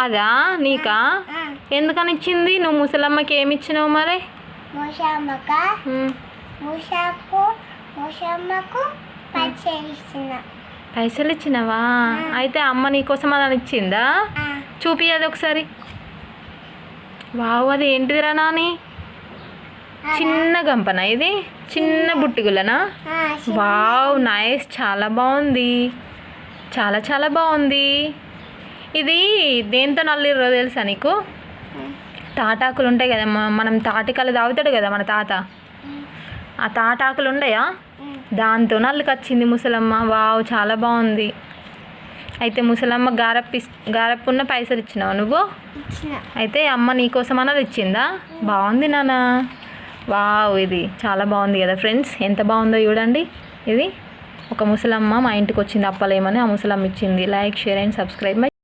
అదా నీకా? ఎందుకని ఇచ్చింది? నువ్వు ముసలమ్మకి ఏమి ఇచ్చినావు మరి? పైసలు ఇచ్చినావా? అయితే అమ్మ నీకోసం అని ఇచ్చిందా? చూపి అది ఒకసారి. వావ్, అది ఏంటిదిరా నాని? చిన్న గంపనా ఇది? చిన్న బుట్టిగులనా? వావ్, నైస్, చాలా బాగుంది, చాలా చాలా బాగుంది. ఇది దేంతో నల్లిర్రో తెలుసా నీకు? తాటాకులు ఉంటాయి కదా, మనం తాటికలు తాగుతాడు కదా మన తాత, ఆ తాటాకులు ఉండయా, దాంతో నల్లుకొచ్చింది ముసలమ్మ. వావ్, చాలా బాగుంది. అయితే ముసలమ్మ గారప్పున్న పైసలు ఇచ్చినావా నువ్వు? అయితే అమ్మ నీకోసం అన్నది ఇచ్చిందా? బాగుంది నాన్న. వావ్, ఇది చాలా బాగుంది కదా ఫ్రెండ్స్, ఎంత బాగుందో చూడండి. ఇది ఒక ముసలమ్మ మా ఇంటికి వచ్చింది అప్పలేమని, ఆ ముసలమ్మ ఇచ్చింది. Like, share and subscribe.